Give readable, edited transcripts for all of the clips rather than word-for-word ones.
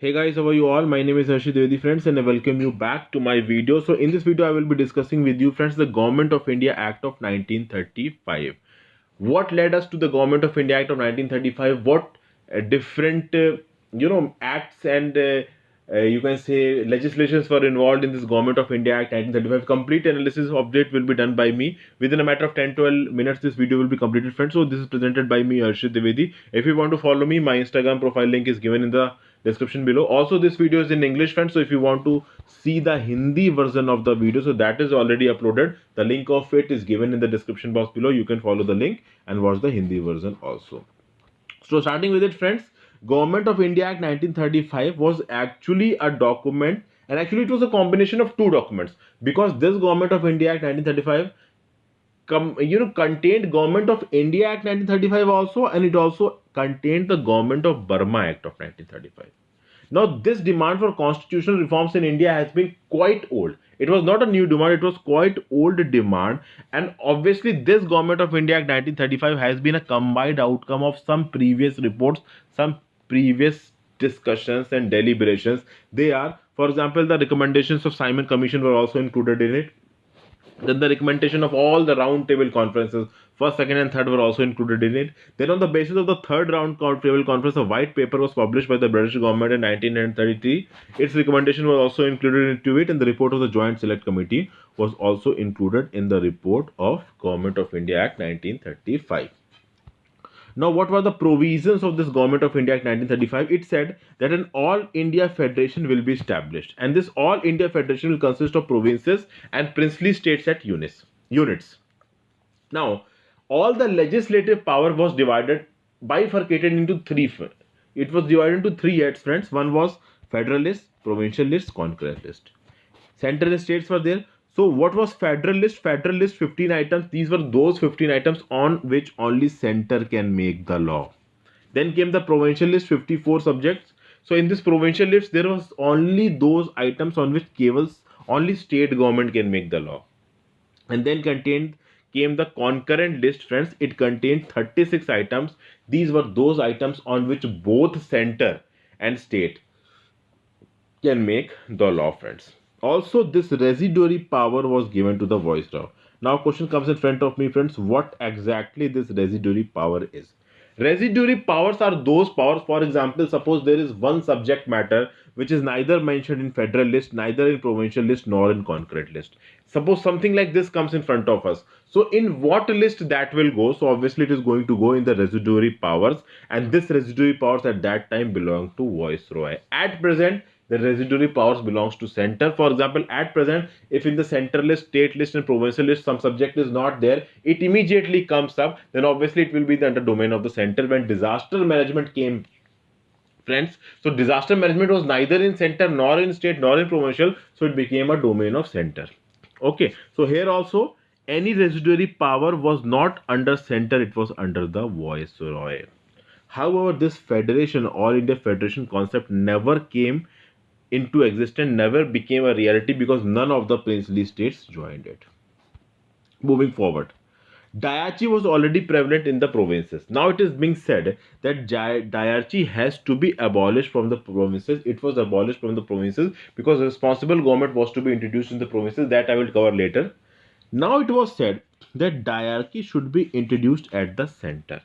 Hey guys, how are you all? My name is Harshit Devedi friends and I welcome you back to my video. So in this video I will be discussing with you friends the Government of India Act of 1935. What led us to the Government of India Act of 1935? What different acts and you can say legislations were involved in this Government of India Act 1935. Complete analysis of it will be done by me within a matter of 10-12 minutes. This video will be completed friends. So this is presented by me Harshit Devedi. If you want to follow me, my Instagram profile link is given in the description below. Also this video is in English friends, so if you want to see the Hindi version of the video, so that is already uploaded. The link of it is given in the description box below. You can follow the link and watch the Hindi version also. So starting with it friends, Government of India Act 1935 was actually a document, and actually it was a combination of two documents, because this Government of India Act 1935 contained Government of India Act 1935 also, and it also contained the Government of Burma Act of 1935. Now, this demand for constitutional reforms in India has been quite old. It was not a new demand, it was quite old demand. And obviously, this Government of India Act 1935 has been a combined outcome of some previous reports, some previous discussions and deliberations. They are, for example, the recommendations of Simon Commission were also included in it. Then the recommendation of all the round table conferences, first, second, and third, were also included in it. Then, on the basis of the third round table conference, a white paper was published by the British government in 1933. Its recommendation was also included into it, and the report of the Joint Select Committee was also included in the report of Government of India Act 1935. Now, what were the provisions of this Government of India Act 1935? It said that an All India Federation will be established, and this All India Federation will consist of provinces and princely states at units. Now, all the legislative power was bifurcated into three. It was divided into three heads, friends. One was federalist, provincial list, concurrent list. Central states were there. So what was federalist? Federalist 15 items. These were those 15 items on which only center can make the law. Then came the provincial list, 54 subjects. So in this provincial list, there was only those items on which only state government can make the law. And then came the concurrent list, friends. It contained 36 items. These were those items on which both center and state can make the law, friends. Also, this residuary power was given to the Viceroy. Now, question comes in front of me, friends. What exactly this residuary power is? Residuary powers are those powers, for example, suppose there is one subject matter which is neither mentioned in federal list, neither in provincial list, nor in concurrent list. Suppose something like this comes in front of us. So in what list that will go? So obviously it is going to go in the residuary powers, and this residuary powers at that time belong to Viceroy. At present, the residuary powers belongs to center. For example, at present, if in the center list, state list, and provincial list some subject is not there, it immediately comes up. Then obviously it will be the under domain of the center. When disaster management came, friends, so disaster management was neither in center nor in state nor in provincial, so it became a domain of center. Okay, so here also any residuary power was not under center, it was under the Viceroy. However, this federation, All India Federation concept never came into existence, never became a reality, because none of the princely states joined it. Moving forward, Dyarchy was already prevalent in the provinces. Now it is being said that Dyarchy has to be abolished from the provinces. It was abolished from the provinces because responsible government was to be introduced in the provinces. That I will cover later. Now it was said that Dyarchy should be introduced at the center.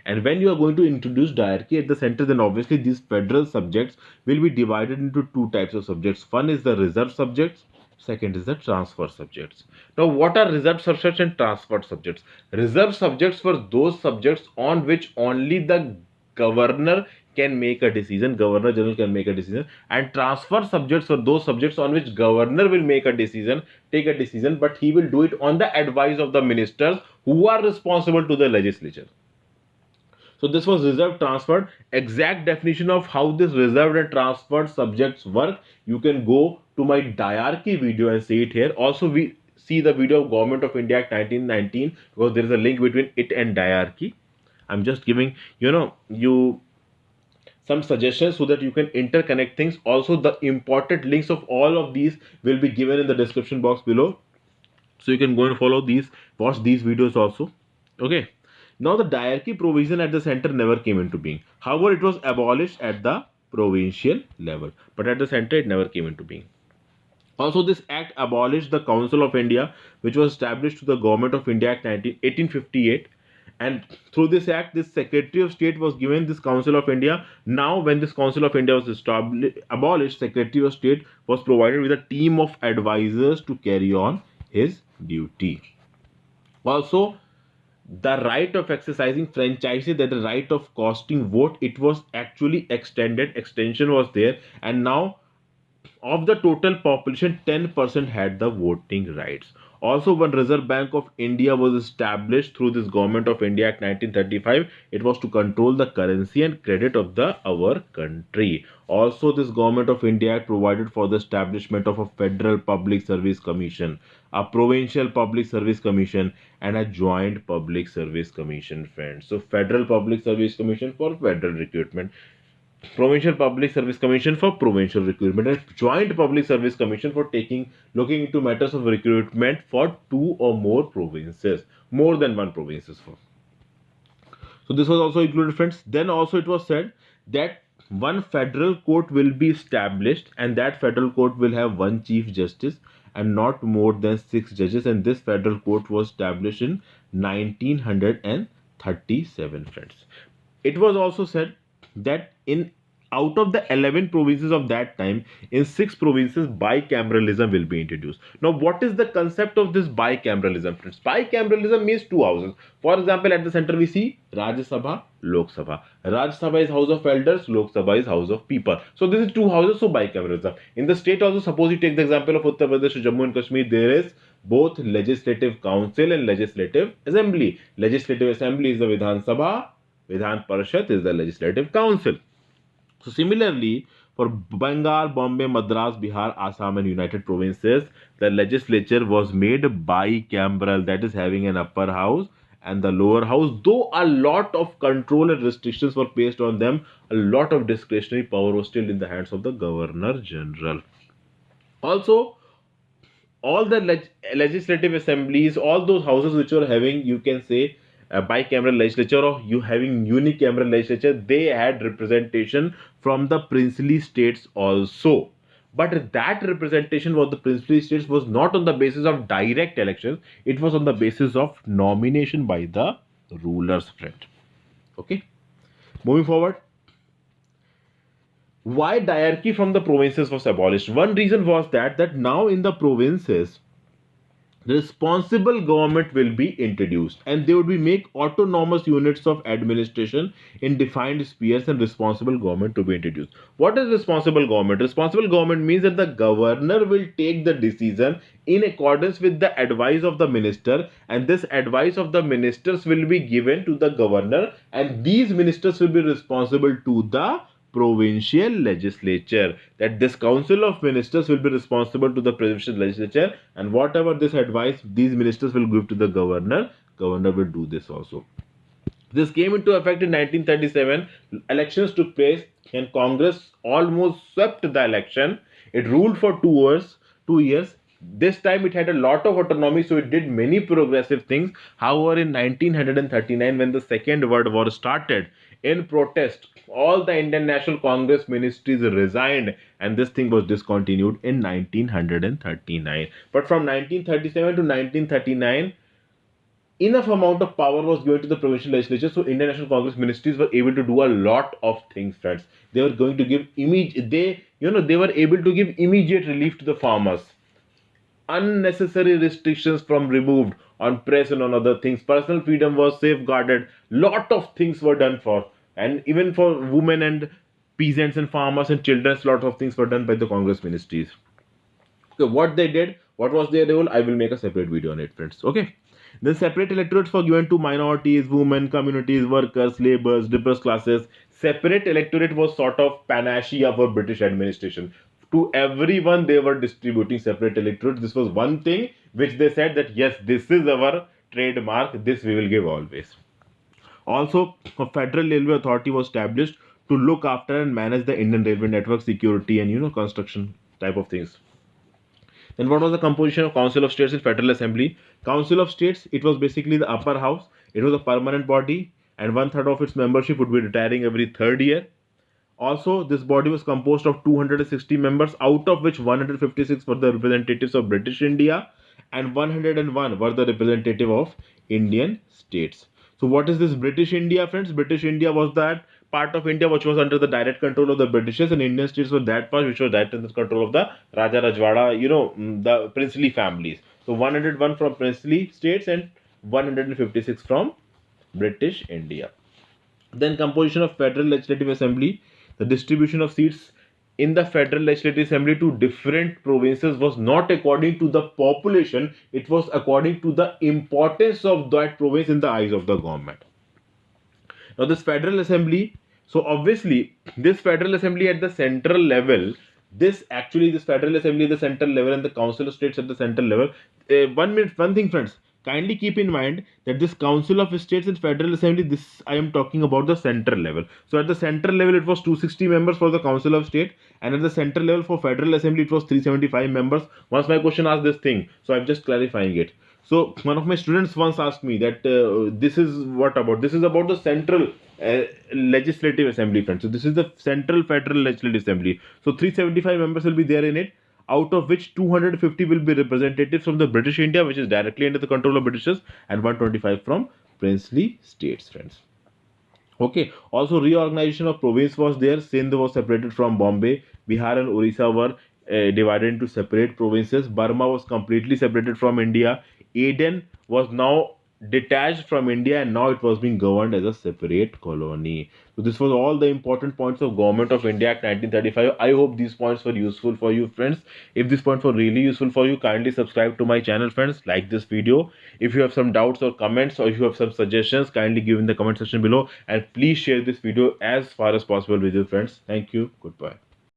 And when you are going to introduce Dyarchy at the center, then obviously these federal subjects will be divided into two types of subjects. One is the reserved subjects, second is the transfer subjects. Now, what are reserved subjects and transferred subjects? Reserved subjects were those subjects on which only the governor can make a decision, governor general can make a decision, and transfer subjects were those subjects on which governor will make a decision, take a decision, but he will do it on the advice of the ministers who are responsible to the legislature. So this was reserved transferred. Exact definition of how this reserved and transferred subjects work, you can go to my Dyarchy video and see it here. Also, we see the video of Government of India Act 1919, because there is a link between it and Dyarchy. I'm just giving you some suggestions so that you can interconnect things. Also, the important links of all of these will be given in the description box below, so you can go and follow these, watch these videos also. Okay. Now the Dyarchy provision at the center never came into being. However, it was abolished at the provincial level. But at the center, it never came into being. Also, this act abolished the Council of India, which was established to the Government of India Act 1858. And through this act, this Secretary of State was given this Council of India. Now, when this Council of India was abolished, Secretary of State was provided with a team of advisors to carry on his duty. Also, the right of exercising franchises, that the right of casting vote, it was actually extended. Extension was there, and now of the total population, 10% had the voting rights. Also, when Reserve Bank of India was established through this Government of India Act 1935, it was to control the currency and credit of our country. Also, this Government of India Act provided for the establishment of a Federal Public Service Commission, a Provincial Public Service Commission, and a Joint Public Service Commission, friends. So, Federal Public Service Commission for federal recruitment, Provincial Public Service Commission for provincial recruitment, and Joint Public Service Commission for looking into matters of recruitment for two or more provinces, more than one provinces for. So this was also included, friends. Then also it was said that one federal court will be established, and that federal court will have one chief justice and not more than 6 judges, and this federal court was established in 1937, friends. It was also said that in out of the 11 provinces of that time, in 6 provinces bicameralism will be introduced. Now, what is the concept of this bicameralism? Bicameralism means 2 houses. For example, at the center we see Rajya Sabha, Lok Sabha. Rajya Sabha is house of elders, Lok Sabha is house of people. So this is 2 houses, so bicameralism. In the state also, suppose you take the example of Uttar Pradesh, Jammu and Kashmir, there is both legislative council and legislative assembly. Legislative assembly is the Vidhan Sabha, Vidhan Parishad is the legislative council. So similarly, for Bengal, Bombay, Madras, Bihar, Assam and United Provinces, the legislature was made bicameral, that is having an upper house and the lower house. Though a lot of control and restrictions were placed on them, a lot of discretionary power was still in the hands of the Governor General. Also, all the legislative assemblies, all those houses which were having, you can say, a bicameral legislature or you having unicameral legislature, they had representation from the princely states also. But that representation of the princely states was not on the basis of direct elections, it was on the basis of nomination by the rulers, friend. Okay, moving forward. Why Dyarchy from the provinces was abolished? One reason was that now in the provinces, responsible government will be introduced, and they would be make autonomous units of administration in defined spheres, and responsible government to be introduced. What is responsible government? Responsible government means that the governor will take the decision in accordance with the advice of the minister, and this advice of the ministers will be given to the governor, and these ministers will be responsible to the provincial legislature. That this council of ministers will be responsible to the provincial legislature, and whatever this advice these ministers will give to the governor will do this also. This came into effect in 1937. Elections took place and Congress almost swept the election. It ruled for 2 years. This time it had a lot of autonomy, so it did many progressive things. However, in 1939, when the Second World War started, in protest, all the Indian National Congress ministries resigned, and this thing was discontinued in 1939. But from 1937 to 1939, enough amount of power was given to the provincial legislature, so Indian National Congress ministries were able to do a lot of things, friends. They were going to give they were able to give immediate relief to the farmers. Unnecessary restrictions from removed on press and on other things. Personal freedom was safeguarded. Lot of things were done for, and even for women and peasants and farmers and children, lot of things were done by the Congress ministries. Okay, what they did, what was their role, I will make a separate video on it, friends. Okay. Then separate electorates were given to minorities, women, communities, workers, laborers, depressed classes. Separate electorate was sort of panacea for British administration. To everyone they were distributing separate electorates. This was one thing which they said that yes, this is our trademark, this we will give always. Also, a federal railway authority was established to look after and manage the Indian railway network, security and construction type of things. Then what was the composition of Council of States in Federal Assembly? Council of States, it was basically the upper house. It was a permanent body, and 1/3 of its membership would be retiring every 3rd year. Also, this body was composed of 260 members, out of which 156 were the representatives of British India and 101 were the representative of Indian states. So, what is this British India, friends? British India was that part of India which was under the direct control of the Britishers, and Indian states were that part which was direct under the control of the Raja Rajwada, the princely families. So, 101 from princely states and 156 from British India. Then composition of Federal Legislative Assembly. The distribution of seats in the Federal Legislative Assembly to different provinces was not according to the population, it was according to the importance of that province in the eyes of the government. Now, this Federal Assembly, so obviously, this Federal Assembly at the central level, this Federal Assembly at the central level and the Council of States at the central level. One thing, friends. Kindly keep in mind that this Council of States and Federal Assembly, this I am talking about the central level. So at the central level, it was 260 members for the Council of State, and at the central level for Federal Assembly, it was 375 members. Once my question asked this thing, so I'm just clarifying it. So one of my students once asked me that this is what about? This is about the central legislative assembly, friends. So this is the central federal legislative assembly. So 375 members will be there in it, out of which 250 will be representatives from the British India, which is directly under the control of Britishers, and 125 from princely states, friends. Okay. Also, reorganization of province was there. Sindh was separated from Bombay. Bihar and Orissa were divided into separate provinces. Burma was completely separated from India. Aden was now detached from India, and now it was being governed as a separate colony. So this was all the important points of Government of India Act 1935. I hope these points were useful for you, friends. If these points were really useful for you, kindly subscribe to my channel, friends. Like this video. If you have some doubts or comments, or if you have some suggestions, kindly give in the comment section below, and please share this video as far as possible with your friends. Thank you. Goodbye.